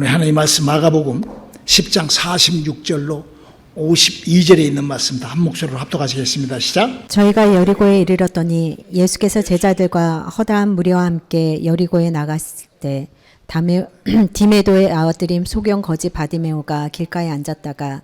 오늘 하나님 말씀 마가복음 10장 46절로 52절에 있는 말씀 다 한 목소리로 합독하시겠습니다. 시작. 저희가 여리고에 이르렀더니 예수께서 제자들과 허다한 무리와 함께 여리고에 나갔을 때 디메도의 아들임 소경 거지 바디메오가 길가에 앉았다가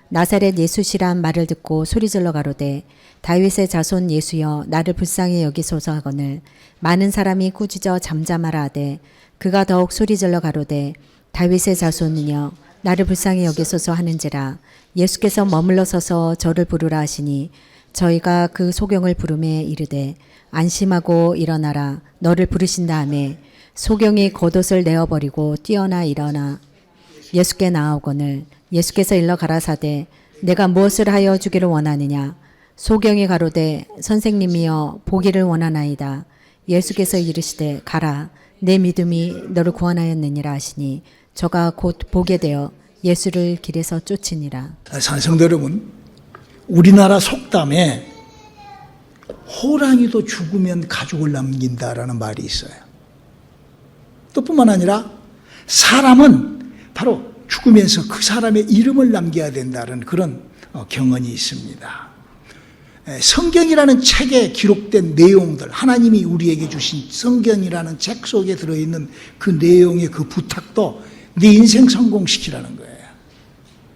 나사렛 예수시란 말을 듣고 소리질러 가로되 다윗의 자손 예수여 나를 불쌍히 여기소서 하거늘 많은 사람이 꾸짖어 잠잠하라 하되 그가 더욱 소리질러 가로되 다윗의 자손이여 나를 불쌍히 여기소서 하는지라. 예수께서 머물러 서서 저를 부르라 하시니 저희가 그 소경을 부르매 이르되 안심하고 일어나라 너를 부르신다 하매 소경이 겉옷을 내어버리고 뛰어나 일어나 예수께 나아오거늘 예수께서 일러 가라사대 내가 무엇을 하여 주기를 원하느냐. 소경이 가로되 선생님이여 보기를 원하나이다. 예수께서 이르시되 가라 내 믿음이 너를 구원하였느니라 하시니 저가 곧 보게 되어 예수를 길에서 쫓으니라. 성도 여러분, 우리나라 속담에 호랑이도 죽으면 가죽을 남긴다라는 말이 있어요. 또 뿐만 아니라 사람은 바로 죽으면서 그 사람의 이름을 남겨야 된다는 그런 경언이 있습니다. 성경이라는 책에 기록된 내용들, 하나님이 우리에게 주신 성경이라는 책 속에 들어있는 그 내용의 그 부탁도 네 인생 성공시키라는 거예요.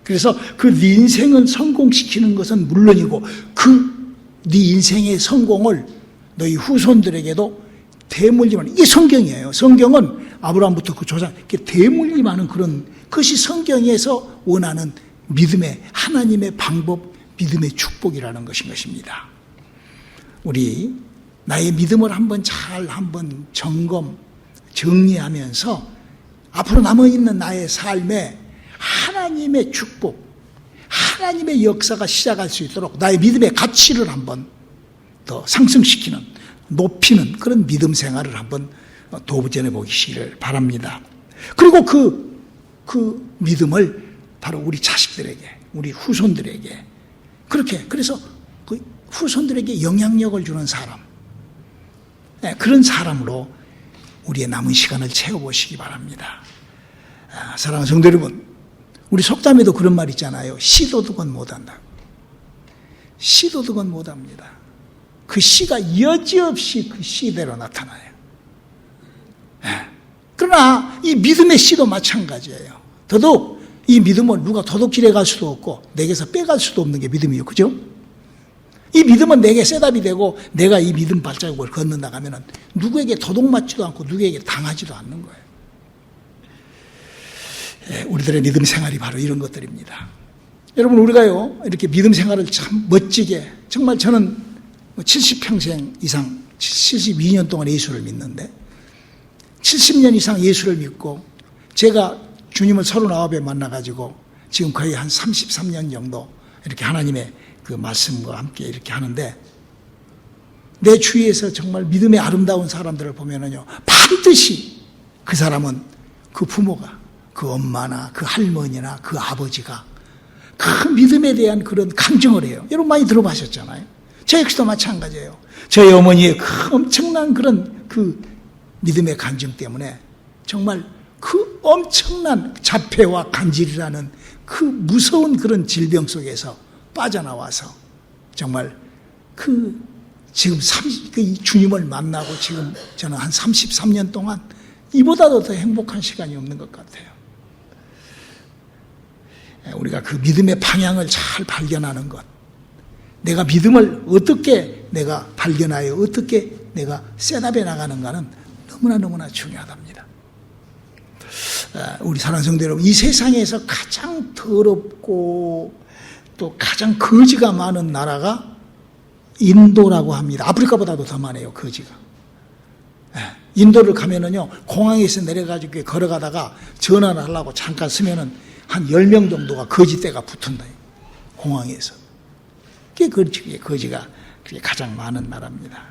그래서 그 네 인생을 성공시키는 것은 물론이고 네 인생의 성공을 너희 후손들에게도 대물림하는, 이 성경이에요. 성경은 아브라함부터 그 조상 이렇게 대물림하는 그런 것이 성경에서 원하는 믿음의 하나님의 방법, 믿음의 축복이라는 것입니다. 우리 나의 믿음을 한번 정리하면서 앞으로 남아있는 나의 삶에 하나님의 축복, 하나님의 역사가 시작할 수 있도록 나의 믿음의 가치를 한번 더 상승시키는, 높이는 그런 믿음 생활을 한번 도전해 보시기를 바랍니다. 그리고 그 믿음을 바로 우리 자식들에게, 우리 후손들에게, 그래서 그 후손들에게 영향력을 주는 사람, 그런 사람으로 우리의 남은 시간을 채워보시기 바랍니다. 사랑하는 성도 여러분, 우리 속담에도 그런 말 있잖아요. 시도득은 못한다. 시도득은 못합니다. 그 시가 여지없이 그 시대로 나타나요. 그러나 이 믿음의 시도 마찬가지예요. 더더욱 이 믿음은 누가 도둑질해 갈 수도 없고 내게서 빼갈 수도 없는 게 믿음이에요. 그죠? 이 믿음은 내게 셋업이 되고 내가 이 믿음 발자국을 걷는다 하면은 누구에게 도둑 맞지도 않고 누구에게 당하지도 않는 거예요. 우리들의 믿음 생활이 바로 이런 것들입니다. 여러분, 우리가요 이렇게 믿음 생활을 참 멋지게, 정말 저는 70평생 이상 72년 동안 예수를 믿는데 70년 이상 예수를 믿고 제가 주님을 39에 만나가지고 지금 거의 한 33년 정도 이렇게 하나님의 그 말씀과 함께 이렇게 하는데, 내 주위에서 정말 믿음의 아름다운 사람들을 보면은요, 반드시 그 사람은 그 부모가, 그 엄마나 그 할머니나 그 아버지가 그 믿음에 대한 그런 간증을 해요. 여러분 많이 들어보셨잖아요. 저 역시도 마찬가지예요. 저희 어머니의 그 엄청난 그런 그 믿음의 간증 때문에 정말 그 엄청난 자폐와 간질이라는 그 무서운 그런 질병 속에서 빠져나와서 정말 지금 주님을 만나고 지금 저는 한 33년 동안 이보다도 더 행복한 시간이 없는 것 같아요. 우리가 그 믿음의 방향을 잘 발견하는 것, 내가 믿음을 어떻게 내가 발견하여 어떻게 내가 셋업해 나가는가는 너무나 중요하답니다. 우리 사랑하는 성도 여러분, 이 세상에서 가장 더럽고 또 가장 거지가 많은 나라가 인도라고 합니다. 아프리카보다도 더 많아요, 거지가. 인도를 가면은요, 공항에서 내려가지고 걸어가다가 전화를 하려고 잠깐 쓰면은 한 10명 정도가 거지떼가 붙은다. 공항에서. 그게 거지가 그게 가장 많은 나라입니다.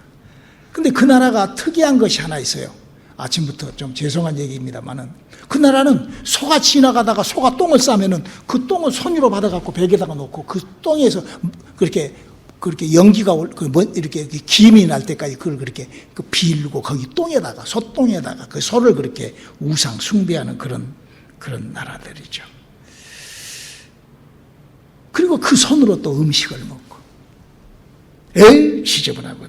근데 그 나라가 특이한 것이 하나 있어요. 아침부터 좀 죄송한 얘기입니다만은, 그 나라는 소가 지나가다가 소가 똥을 싸면은 그 똥을 손으로 받아갖고 벽에다가 놓고 그 똥에서 그렇게 연기가 이렇게 김이 날 때까지 그걸 그렇게 빌고 거기 똥에다가, 소똥에다가 그 소를 그렇게 우상 숭배하는 그런 그런 나라들이죠. 그리고 그 손으로 또 음식을 먹고 지저분하고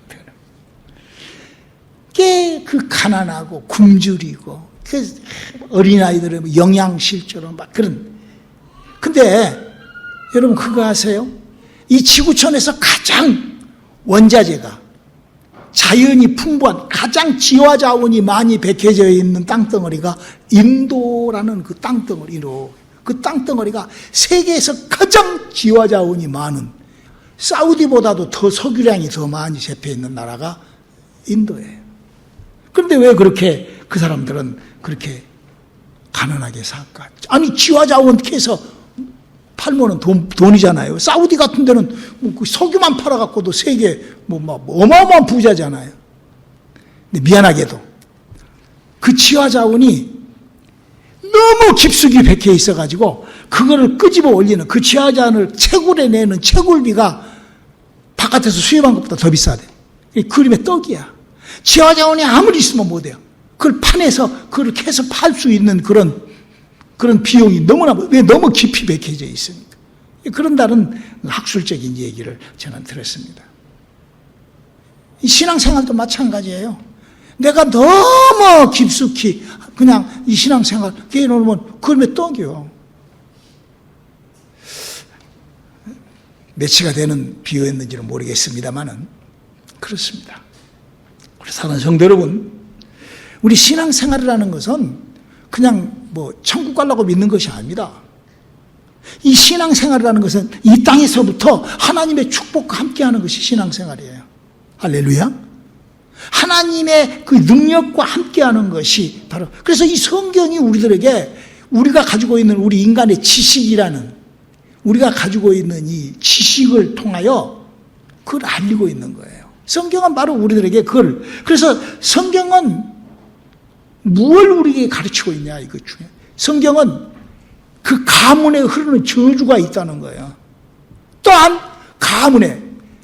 그 가난하고 굶주리고 그 어린아이들의 영양실조로 막 그런. 근데 여러분 그거 아세요? 이 지구촌에서 가장 원자재가 자연이 풍부한 가장 지화자원이 많이 백해져 있는 땅덩어리가 인도라는 그 땅덩어리로, 그 땅덩어리가 세계에서 가장 지화자원이 많은, 사우디보다도 더 석유량이 더 많이 잡혀 있는 나라가 인도예요. 그런데 왜 그렇게 그 사람들은 그렇게 가난하게 살까? 아니 지화자원 캐서 팔면은 돈이잖아요. 사우디 같은 데는 뭐 석유만 팔아갖고도 세계 어마어마한 부자잖아요. 근데 미안하게도 그 지화자원이 너무 깊숙이 박혀 있어가지고 그거를 끄집어 올리는, 그 지화자원을 채굴해내는 채굴비가 바깥에서 수입한 것보다 더 비싸대. 그림의 떡이야. 지화자원이 아무리 있으면 못해요. 그걸 판에서 그걸 캐서 팔 수 있는 그런 비용이 왜 너무 깊이 박혀져 있으니까. 그런다는 학술적인 얘기를 저는 들었습니다. 이 신앙생활도 마찬가지예요. 내가 너무 깊숙이 그냥 이 신앙생활 깨놓으면 그림의 떡이요. 매치가 되는 비유였는지는 모르겠습니다만은 그렇습니다. 우리 사랑하는 성도 여러분, 우리 신앙생활이라는 것은 그냥 천국 가려고 믿는 것이 아닙니다. 이 신앙생활이라는 것은 이 땅에서부터 하나님의 축복과 함께하는 것이 신앙생활이에요. 할렐루야. 하나님의 그 능력과 함께하는 것이 바로, 그래서 이 성경이 우리들에게 우리가 가지고 있는 우리 인간의 지식이라는, 우리가 가지고 있는 이 지식을 통하여 그걸 알리고 있는 거예요. 성경은 바로 우리들에게 그걸, 그래서 성경은 무엇을 우리에게 가르치고 있냐, 이것 중에. 성경은 그 가문에 흐르는 저주가 있다는 거예요. 또한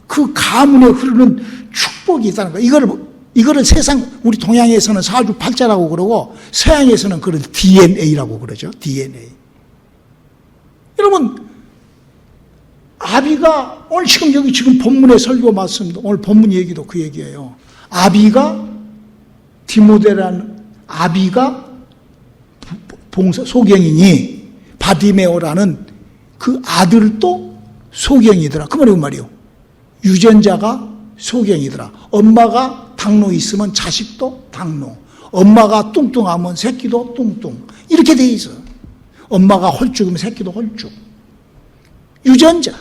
그 가문에 흐르는 축복이 있다는 거예요. 이거를 세상, 우리 동양에서는 사주팔자라고 그러고 서양에서는 그걸 DNA라고 그러죠. DNA. 여러분, 아비가 오늘 지금 본문의 설교 말씀도, 오늘 본문 얘기도 그 얘기예요. 아비가 디모데라는 아비가 소경이니 바디메오라는 그 아들도 소경이더라. 그 말이요. 유전자가 소경이더라. 엄마가 당뇨 있으면 자식도 당뇨. 엄마가 뚱뚱하면 새끼도 뚱뚱. 이렇게 돼 있어. 엄마가 홀쭉이면 새끼도 홀쭉. 유전자.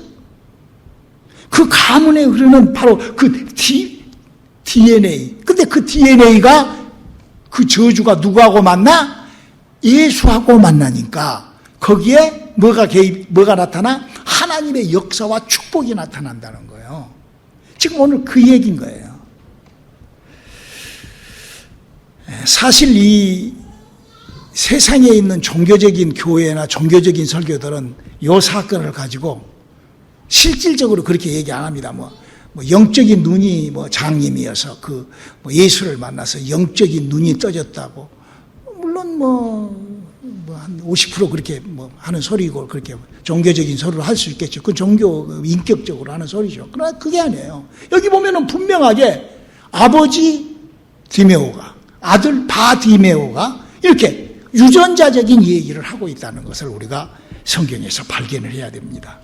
그 가문에 흐르는 바로 그 DNA. 근데 그 DNA가 그 저주가 누구하고 만나? 예수하고 만나니까 거기에 뭐가 나타나? 하나님의 역사와 축복이 나타난다는 거예요. 지금 오늘 그 얘기인 거예요. 사실 이 세상에 있는 종교적인 교회나 종교적인 설교들은 이 사건을 가지고 실질적으로 그렇게 얘기 안 합니다. 영적인 눈이 장님이어서 예수를 만나서 영적인 눈이 떠졌다고. 물론 한 50% 그렇게 하는 소리고, 그렇게 종교적인 소리를 할 수 있겠죠. 그 종교 인격적으로 하는 소리죠. 그러나 그게 아니에요. 여기 보면은 분명하게 아버지 디메오가, 아들 바디메오가 이렇게 유전자적인 얘기를 하고 있다는 것을 우리가 성경에서 발견을 해야 됩니다.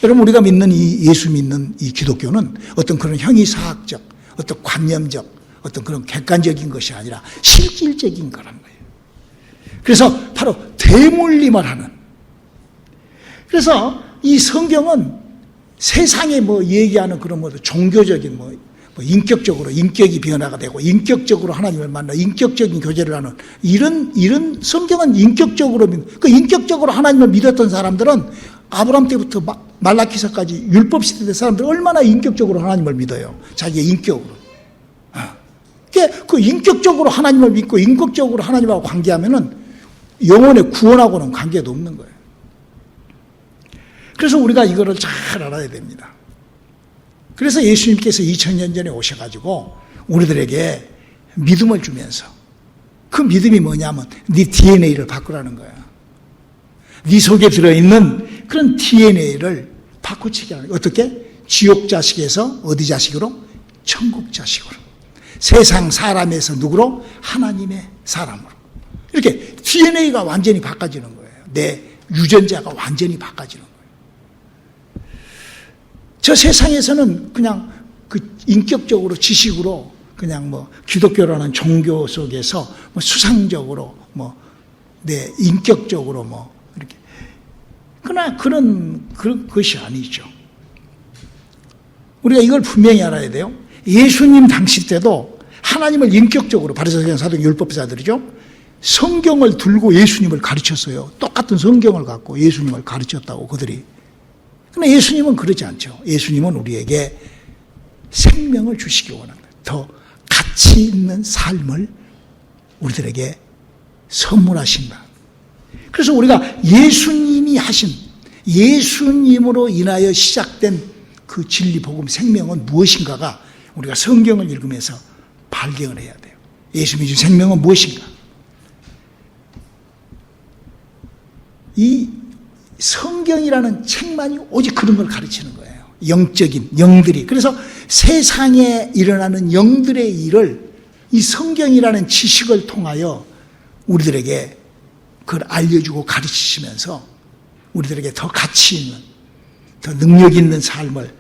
여러분, 우리가 믿는 예수 믿는 이 기독교는 어떤 그런 형이사학적, 어떤 관념적, 어떤 그런 객관적인 것이 아니라 실질적인 거란 거예요. 그래서 바로 대물림을 하는. 그래서 이 성경은 세상에 얘기하는 그런 종교적인 인격적으로 인격이 변화가 되고 인격적으로 하나님을 만나 인격적인 교제를 하는 이런 성경은 인격적으로 그 인격적으로 하나님을 믿었던 사람들은 아브라함 때부터 말라기서까지 율법 시대 사람들 얼마나 인격적으로 하나님을 믿어요. 자기의 인격으로. 그 인격적으로 하나님을 믿고 인격적으로 하나님하고 관계하면은 영혼의 구원하고는 관계도 없는 거예요. 그래서 우리가 이거를 잘 알아야 됩니다. 그래서 예수님께서 2000년 전에 오셔가지고 우리들에게 믿음을 주면서, 그 믿음이 뭐냐면 네 DNA를 바꾸라는 거야. 네 속에 들어있는 그런 DNA를 바꾸치게 하는 거예요. 어떻게? 지옥 자식에서 어디 자식으로? 천국 자식으로. 세상 사람에서 누구로? 하나님의 사람으로. 이렇게 DNA가 완전히 바꿔지는 거예요. 내 유전자가 완전히 바꿔지는 거예요. 저 세상에서는 그냥 그 인격적으로 지식으로 그냥 뭐 기독교라는 종교 속에서 뭐 수상적으로 뭐 내 인격적으로 뭐 이렇게 그러나 그런 것이 아니죠. 우리가 이걸 분명히 알아야 돼요. 예수님 당시 때도 하나님을 인격적으로 바리새인 사도 율법자들이죠. 성경을 들고 예수님을 가르쳤어요. 똑같은 성경을 갖고 예수님을 가르쳤다고 그들이. 그러나 예수님은 그러지 않죠. 예수님은 우리에게 생명을 주시기 원합니다. 더 가치 있는 삶을 우리들에게 선물하신다. 그래서 우리가 예수님이 하신, 예수님으로 인하여 시작된 그 진리, 복음, 생명은 무엇인가가 우리가 성경을 읽으면서 발견을 해야 돼요. 예수님이 준 생명은 무엇인가? 이 성경이라는 책만이 오직 그런 걸 가르치는 거예요. 영적인 영들이. 그래서 세상에 일어나는 영들의 일을 이 성경이라는 지식을 통하여 우리들에게 그걸 알려주고 가르치시면서 우리들에게 더 가치 있는, 더 능력 있는 삶을.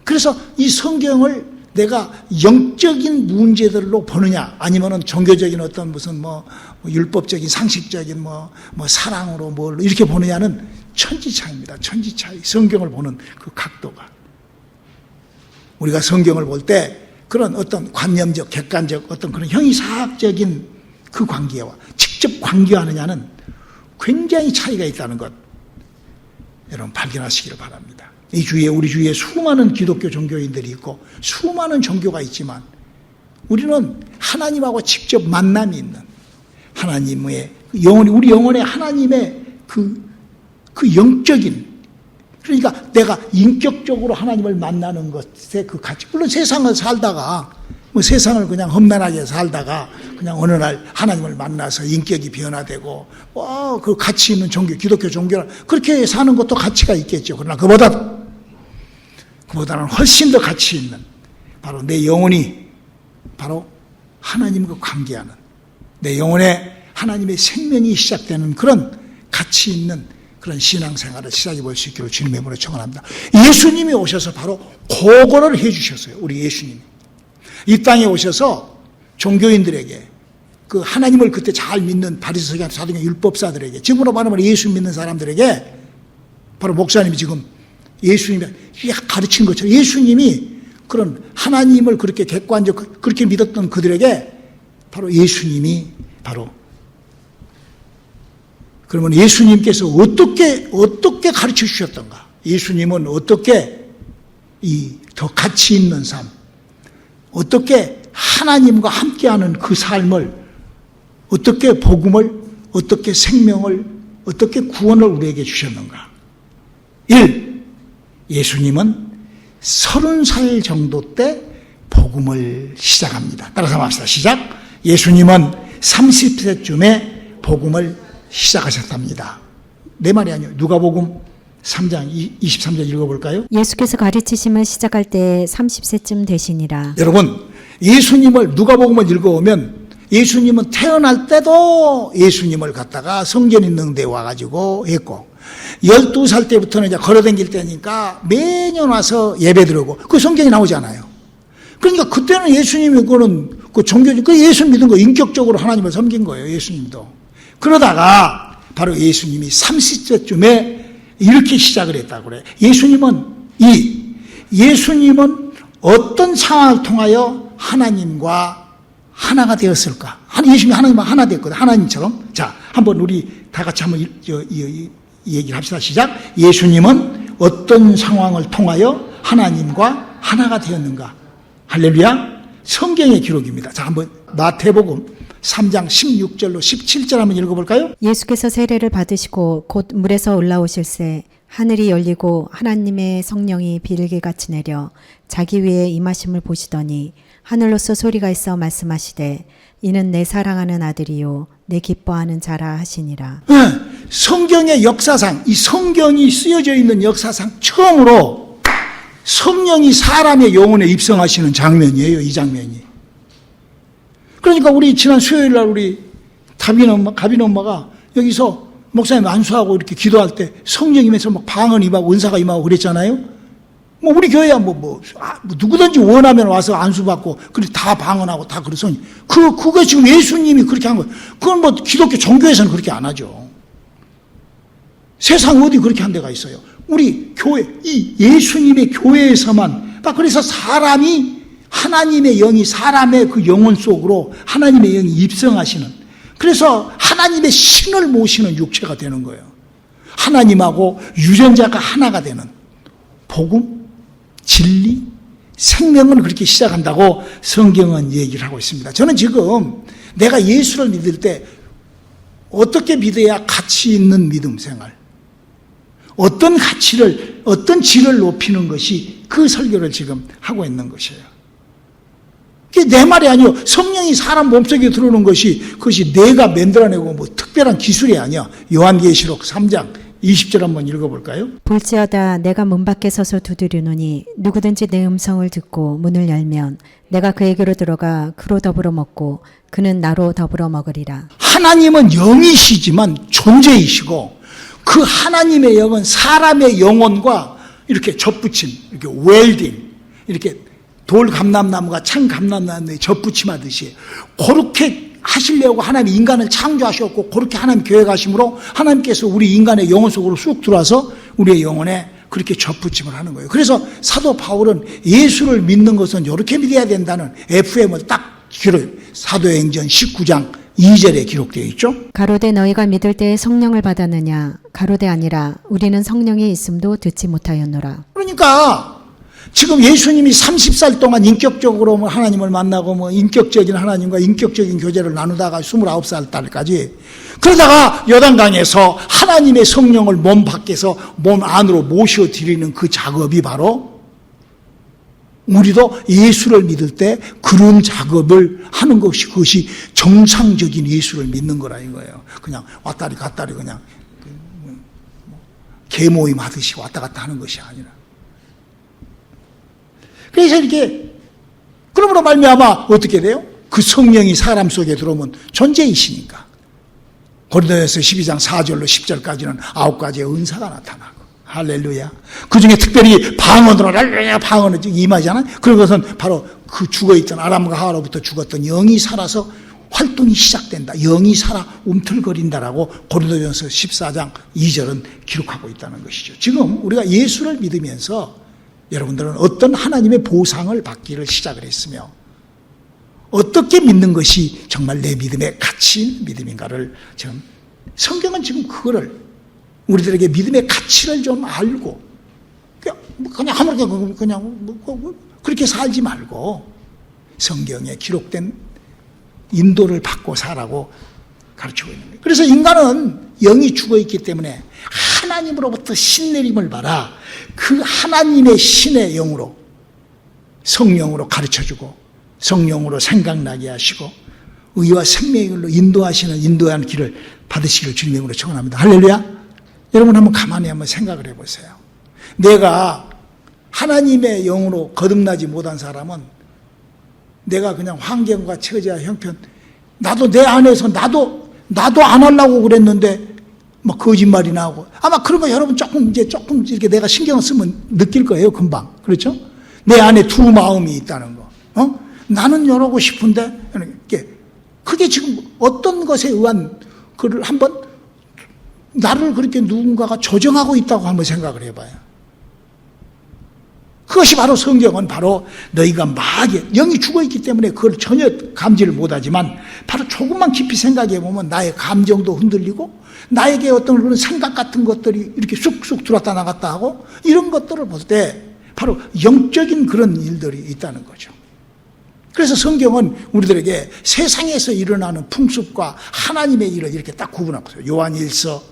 그래서 이 성경을 내가 영적인 문제들로 보느냐, 아니면은 종교적인 어떤 무슨 뭐 율법적인 상식적인 뭐 사랑으로 뭐 이렇게 보느냐는 천지차이입니다. 천지차이. 성경을 보는 그 각도가. 우리가 성경을 볼 때 그런 어떤 관념적, 객관적 어떤 그런 형이사학적인 그 관계와 직접 관계하느냐는 굉장히 차이가 있다는 것 여러분 발견하시기를 바랍니다. 이 주위에, 우리 주위에 수많은 기독교 종교인들이 있고 수많은 종교가 있지만 우리는 하나님하고 직접 만남이 있는 하나님의 영혼이, 우리 영혼의 하나님의 그 영적인, 그러니까 내가 인격적으로 하나님을 만나는 것의 그 가치. 물론 세상을 살다가 뭐 세상을 그냥 험난하게 살다가 그냥 어느 날 하나님을 만나서 인격이 변화되고 그 가치 있는 종교, 기독교 종교를 그렇게 사는 것도 가치가 있겠죠. 그러나 그보다는 훨씬 더 가치 있는 바로 내 영혼이 바로 하나님과 관계하는, 내 영혼에 하나님의 생명이 시작되는 그런 가치 있는 그런 신앙생활을 시작해 볼 수 있기를 주님의 이름으로 축원합니다. 예수님이 오셔서 바로 그거를 해 주셨어요. 우리 예수님이 이 땅에 오셔서 종교인들에게, 그 하나님을 그때 잘 믿는 바리새인 사도계 율법사들에게, 지금으로 말하면 예수 믿는 사람들에게 바로 목사님이 지금 예수님이 가르친 것처럼 예수님이 그런 하나님을 그렇게 객관적 그렇게 믿었던 그들에게 바로 예수님이 바로, 그러면 예수님께서 어떻게 가르쳐 주셨던가? 예수님은 어떻게 이 더 가치 있는 삶, 어떻게 하나님과 함께하는 그 삶을, 어떻게 복음을, 어떻게 생명을, 어떻게 구원을 우리에게 주셨는가? 1. 예수님은 30살 정도 때 복음을 시작합니다. 따라서 합시다. 시작. 예수님은 30세쯤에 복음을 시작하셨답니다. 내 말이 아니에요. 누가복음 3장 23절 읽어볼까요? 예수께서 가르치심을 시작할 때 30세쯤 되시니라. 여러분, 예수님을, 누가복음을 읽어오면 예수님은 태어날 때도 예수님을 갖다가 성전 있는 데 와가지고 했고, 12살 때부터는 이제 걸어다닐 때니까 매년 와서 예배 드리고, 그 성경이 나오잖아요. 그러니까 그때는 예수님이 그 종교적, 그 예수 믿은 거 인격적으로 하나님을 섬긴 거예요, 예수님도. 그러다가 바로 예수님이 30세쯤에 이렇게 시작을 했다고 그래요. 예수님은 어떤 상황을 통하여 하나님과 하나가 되었을까? 예수님이 하나님과 하나 됐거든, 하나님처럼. 자, 한번 우리 다 같이 한번 이 얘기를 합시다. 시작. 예수님은 어떤 상황을 통하여 하나님과 하나가 되었는가? 할렐루야. 성경의 기록입니다. 자, 한번 마태복음 3장 16절로 17절 한번 읽어볼까요? 예수께서 세례를 받으시고 곧 물에서 올라오실새 하늘이 열리고 하나님의 성령이 비둘기같이 내려 자기 위에 임하심을 보시더니 하늘로서 소리가 있어 말씀하시되 이는 내 사랑하는 아들이요 내 기뻐하는 자라 하시니라. 네, 성경의 역사상, 이 성경이 쓰여져 있는 역사상 처음으로 성령이 사람의 영혼에 입성하시는 장면이에요, 이 장면이. 그러니까 우리 지난 수요일 날 우리 가빈 엄마가 여기서 목사님 안수하고 이렇게 기도할 때 성령이면서 막 방언 임하고 은사가 임하고 그랬잖아요. 뭐 우리 교회야 누구든지 원하면 와서 안수받고 그리고 다 방언하고 다 그래서 그거 지금 예수님이 그렇게 한 거예요. 그건 뭐 기독교 종교에서는 그렇게 안 하죠. 세상 어디 그렇게 한 데가 있어요. 우리 교회, 이 예수님의 교회에서만, 그래서 사람이, 하나님의 영이 사람의 그 영혼 속으로 하나님의 영이 입성하시는, 그래서 하나님의 신을 모시는 육체가 되는 거예요. 하나님하고 유전자가 하나가 되는 복음, 진리, 생명은 그렇게 시작한다고 성경은 얘기를 하고 있습니다. 저는 지금 내가 예수를 믿을 때 어떻게 믿어야 가치 있는 믿음 생활, 어떤 가치를, 어떤 질을 높이는 것이 그 설교를 지금 하고 있는 것이에요. 그게 내 말이 아니요. 성령이 사람 몸속에 들어오는 것이, 그것이 내가 만들어내고 뭐 특별한 기술이 아니야. 요한계시록 3장 20절 한번 읽어볼까요? 볼지어다 내가 문 밖에 서서 두드리노니 누구든지 내 음성을 듣고 문을 열면 내가 그에게로 들어가 그로 더불어 먹고 그는 나로 더불어 먹으리라. 하나님은 영이시지만 존재이시고 그 하나님의 영은 사람의 영혼과 이렇게 접붙임, 이렇게 웰딩, 이렇게 돌 감람나무가 창 감람나무에 접붙임하듯이 그렇게 하시려고 하나님이 인간을 창조하셨고 그렇게 하나님 계획하심으로 하나님께서 우리 인간의 영혼 속으로 쑥 들어와서 우리의 영혼에 그렇게 접붙임을 하는 거예요. 그래서 사도 바울은 예수를 믿는 것은 이렇게 믿어야 된다는 FM을 딱 사도행전 19장 2절에 기록되어 있죠. 가로되 너희가 믿을 때에 성령을 받았느냐? 가로되 아니라 우리는 성령이 있음도 듣지 못하였노라. 그러니까 지금 예수님이 30살 동안 인격적으로 하나님을 만나고 인격적인 하나님과 인격적인 교제를 나누다가 29살 때까지 그러다가 요단강에서 하나님의 성령을 몸 밖에서 몸 안으로 모셔드리는 그 작업이 바로 우리도 예수를 믿을 때 그런 작업을 하는 것이 그것이 정상적인 예수를 믿는 거라 이거예요. 그냥 왔다리 갔다리 그냥 개모임 하듯이 왔다 갔다 하는 것이 아니라. 그래서 이렇게 그러므로 말미암아 어떻게 돼요? 그 성령이 사람 속에 들어오면 존재이시니까. 고린도전서 12장 4절로 10절까지는 9가지의 은사가 나타나고 할렐루야. 그 중에 특별히 방언으로 방언을 임하잖아요. 그런 것은 바로 그 죽어있던 아람과 하와로부터 죽었던 영이 살아서 활동이 시작된다. 영이 살아 움틀거린다라고 고린도전서 14장 2절은 기록하고 있다는 것이죠. 지금 우리가 예수를 믿으면서 여러분들은 어떤 하나님의 보상을 받기를 시작을 했으며 어떻게 믿는 것이 정말 내 믿음의 가치인 믿음인가를 지금 성경은 지금 그거를 우리들에게 믿음의 가치를 좀 알고 그냥 아무렇게 그냥 그렇게 살지 말고 성경에 기록된 인도를 받고 살라고 가르치고 있는 거예요. 그래서 인간은 영이 죽어있기 때문에 하나님으로부터 신내림을 받아 그 하나님의 신의 영으로 성령으로 가르쳐주고 성령으로 생각나게 하시고 의와 생명의 길로 인도하시는 인도하는 길을 받으시길 주님의 이름으로 축원합니다. 할렐루야. 여러분 한번 가만히 한번 생각을 해보세요. 내가 하나님의 영으로 거듭나지 못한 사람은 내가 그냥 환경과 처지와 형편 나도 내 안에서 나도 안 하려고 그랬는데 막 거짓말이나 하고 아마 그런 거 여러분 조금 이렇게 내가 신경을 쓰면 느낄 거예요. 금방. 그렇죠? 내 안에 두 마음이 있다는 거. 나는 이러고 싶은데 그게 지금 어떤 것에 의한 그를 한번 나를 그렇게 누군가가 조정하고 있다고 한번 생각을 해봐요. 그것이 바로 성경은 바로 너희가 마귀 영이 죽어있기 때문에 그걸 전혀 감지를 못하지만 바로 조금만 깊이 생각해 보면 나의 감정도 흔들리고 나에게 어떤 그런 생각 같은 것들이 이렇게 쑥쑥 들어왔다 나갔다 하고 이런 것들을 볼 때 바로 영적인 그런 일들이 있다는 거죠. 그래서 성경은 우리들에게 세상에서 일어나는 풍습과 하나님의 일을 이렇게 딱 구분하고 있어요. 요한일서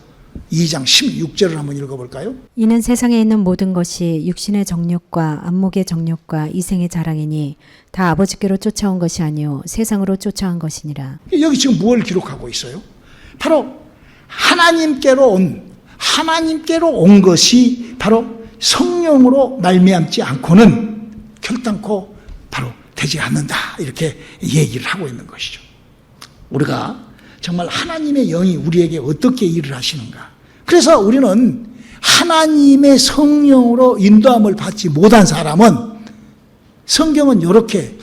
2장 16절을 한번 읽어볼까요? 이는 세상에 있는 모든 것이 육신의 정욕과 안목의 정욕과 이생의 자랑이니 다 아버지께로 쫓아온 것이 아니요 세상으로 쫓아온 것이니라. 여기 지금 뭘 기록하고 있어요? 바로 하나님께로 온 것이 바로 성령으로 말미암지 않고는 결단코 바로 되지 않는다. 이렇게 얘기를 하고 있는 것이죠. 우리가 정말 하나님의 영이 우리에게 어떻게 일을 하시는가. 그래서 우리는 하나님의 성령으로 인도함을 받지 못한 사람은 성경은 이렇게,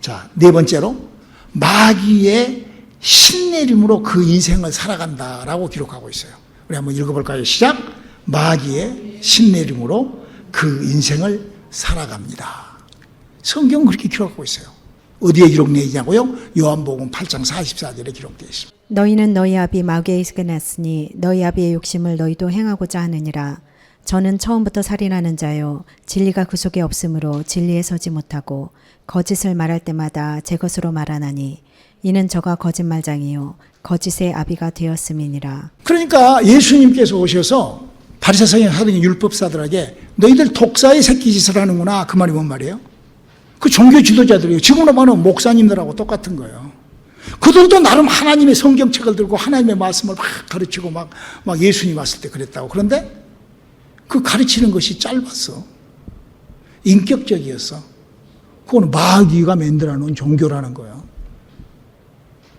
자, 네 번째로 마귀의 신내림으로 그 인생을 살아간다라고 기록하고 있어요. 우리 한번 읽어볼까요? 시작. 마귀의 신내림으로 그 인생을 살아갑니다. 성경은 그렇게 기록하고 있어요. 어디에 기록되어 있냐고요? 요한복음 8장 44절에 기록되어 있습니다. 너희는 너희 아비 마귀에게 났으니 너희 아비의 욕심을 너희도 행하고자 하느니라. 저는 처음부터 살인하는 자요 진리가 그 속에 없으므로 진리에 서지 못하고 거짓을 말할 때마다 제 것으로 말하나니 이는 저가 거짓말장이요 거짓의 아비가 되었음이니라. 그러니까 예수님께서 오셔서 바리새인 사도인 율법사들에게 너희들 독사의 새끼짓을 하는구나. 그 말이 뭔 말이에요? 그 종교 지도자들이에요. 지금으로 말하면 목사님들하고 똑같은 거예요. 그들도 나름 하나님의 성경책을 들고 하나님의 말씀을 막 가르치고 막 예수님 왔을 때 그랬다고. 그런데 그 가르치는 것이 짧았어. 인격적이었어. 그건 마귀가 만들어 놓은 종교라는 거예요.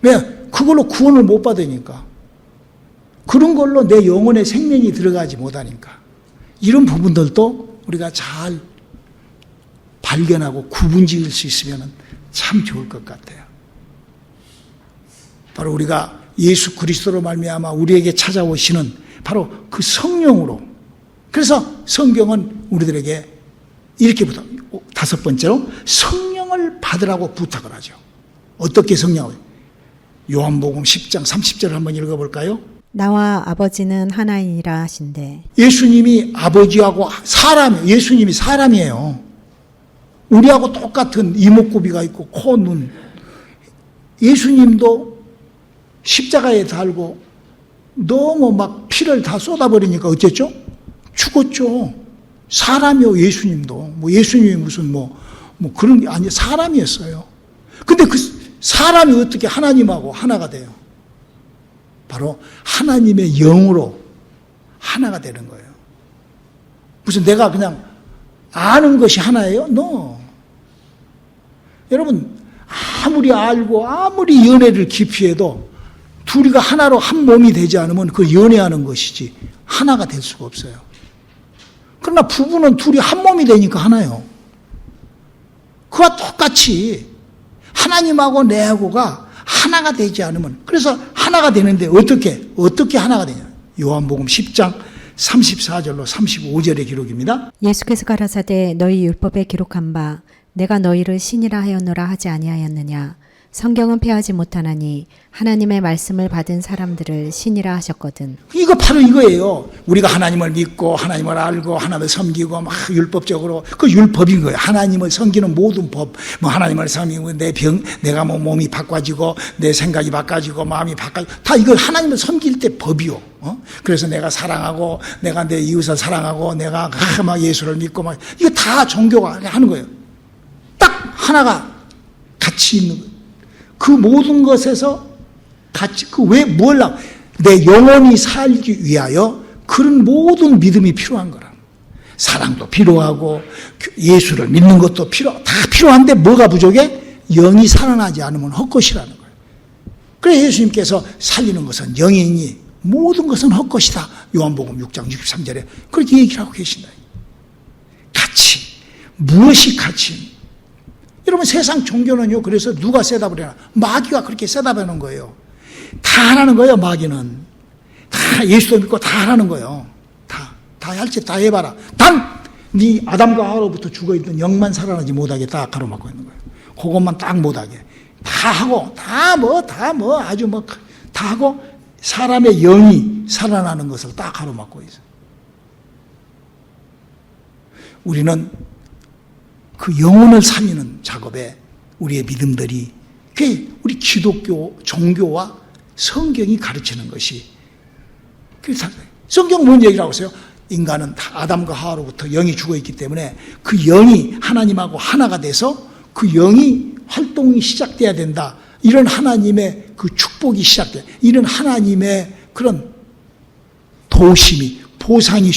왜? 그걸로 구원을 못 받으니까. 그런 걸로 내 영혼의 생명이 들어가지 못하니까. 이런 부분들도 우리가 잘 발견하고 구분 지을 수 있으면 참 좋을 것 같아요. 바로 우리가 예수 그리스도로 말미암아 우리에게 찾아오시는 바로 그 성령으로. 그래서 성경은 우리들에게 이렇게 다섯 번째로 성령을 받으라고 부탁을 하죠. 어떻게 성령을? 요한복음 10장 30절을 한번 읽어볼까요? 나와 아버지는 하나이니라 하신대. 예수님이 아버지하고 예수님이 사람이에요. 우리하고 똑같은 이목구비가 있고 코, 눈. 예수님도 십자가에 달고 너무 막 피를 다 쏟아버리니까 어쨌죠? 죽었죠. 사람이요, 예수님도. 예수님이 무슨 그런 게 아니에요. 사람이었어요. 근데 그 사람이 어떻게 하나님하고 하나가 돼요? 바로 하나님의 영으로 하나가 되는 거예요. 무슨 내가 그냥 아는 것이 하나예요? No. 여러분, 아무리 알고 아무리 연애를 깊이 해도 둘이가 하나로 한 몸이 되지 않으면 그 연애하는 것이지 하나가 될 수가 없어요. 그러나 부부는 둘이 한 몸이 되니까 하나요. 그와 똑같이 하나님하고 내하고가 하나가 되지 않으면, 그래서 하나가 되는데 어떻게 하나가 되냐? 요한복음 10장 34절로 35절의 기록입니다. 예수께서 가라사대 너희 율법에 기록한 바 내가 너희를 신이라 하였노라 하지 아니하였느냐. 성경은 폐하지 못하나니 하나님의 말씀을 받은 사람들을 신이라 하셨거든. 이거 바로 이거예요. 우리가 하나님을 믿고 하나님을 알고 하나님을 섬기고 막 율법적으로 그 율법인 거예요. 하나님을 섬기는 모든 법. 하나님을 섬기고 내가 몸이 바꿔지고 내 생각이 바꿔지고 마음이 바꿔지고 다 이거 하나님을 섬길 때 법이요. 그래서 내가 사랑하고 내가 내 이웃을 사랑하고 내가 막 예수를 믿고 막 이거 다 종교가 하는 거예요. 딱 하나가 같이 있는 거예요. 그 모든 것에서 같이 내 영혼이 살기 위하여 그런 모든 믿음이 필요한 거라. 사랑도 필요하고 예수를 믿는 것도 다 필요한데 뭐가 부족해? 영이 살아나지 않으면 헛것이라는 거예요. 그래서 예수님께서 살리는 것은 영이니 모든 것은 헛것이다. 요한복음 6장 63절에 그렇게 얘기를 하고 계신다. 가치. 무엇이 가치? 여러분 세상 종교는요. 그래서 누가 세답을 해나? 마귀가 그렇게 세답하는 거예요. 다 하라는 거예요. 마귀는 다 예수도 믿고 다 하라는 거예요. 다 할 짓 다 해봐라. 단 네 아담과 하와로부터 죽어있던 영만 살아나지 못하게 딱 가로막고 있는 거예요. 그것만 딱 못하게 다 하고 아주 다 하고 사람의 영이 살아나는 것을 딱 가로막고 있어요. 우리는 그 영혼을 살리는 작업에 우리의 믿음들이 그게 우리 기독교 종교와 성경이 가르치는 것이 성경은 뭔 얘기를 하고 있어요? 인간은 다 아담과 하와로부터 영이 죽어있기 때문에 그 영이 하나님하고 하나가 돼서 그 영이 활동이 시작돼야 된다. 이런 하나님의 그 축복이 시작돼. 이런 하나님의 그런 도심이, 보상이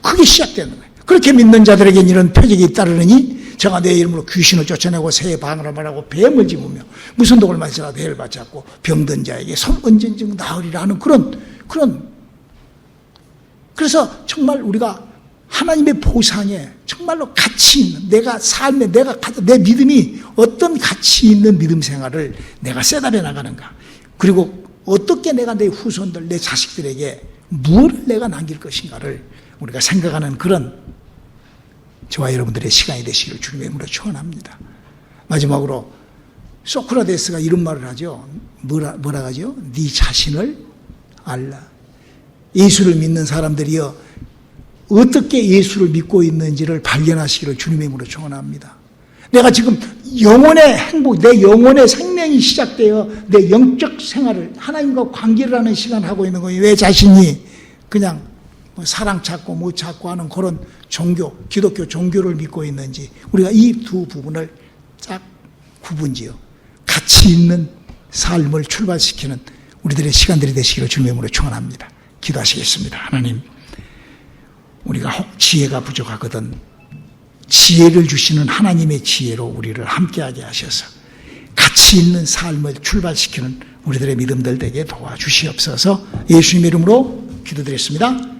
크게 시작되는 거예요. 그렇게 믿는 자들에게는 이런 표적이 잇따르느니 저가 내 이름으로 귀신을 쫓아내고 새에 방언을 하고 뱀을 집으며 무슨 독을 마시라도 해를 받지 않고 병든 자에게 언젠지 나으리라 하는 그런 그래서 정말 우리가 하나님의 보상에 정말로 가치 있는 내가 삶에 내 믿음이 어떤 가치 있는 믿음 생활을 내가 셋업해 나가는가, 그리고 어떻게 내가 내 후손들, 내 자식들에게 무엇을 내가 남길 것인가를 우리가 생각하는 그런 저와 여러분들의 시간이 되시기를 주님의 이름으로 축원합니다. 마지막으로 소크라테스가 이런 말을 하죠. 뭐라 하죠? 네 자신을 알라. 예수를 믿는 사람들이여 어떻게 예수를 믿고 있는지를 발견하시기를 주님의 이름으로 축원합니다. 내가 지금 영혼의 행복, 내 영혼의 생명이 시작되어 내 영적 생활을 하나님과 관계를 하는 시간을 하고 있는 거예요. 왜 자신이 그냥 사랑 찾고 못 찾고 하는 그런 종교, 기독교 종교를 믿고 있는지 우리가 이 두 부분을 쫙 구분지어 가치 있는 삶을 출발시키는 우리들의 시간들이 되시기를 주님의 이름으로 축원합니다. 기도하시겠습니다. 하나님, 우리가 혹 지혜가 부족하거든 지혜를 주시는 하나님의 지혜로 우리를 함께하게 하셔서 가치 있는 삶을 출발시키는 우리들의 믿음들 되게 도와주시옵소서. 예수님의 이름으로 기도드렸습니다.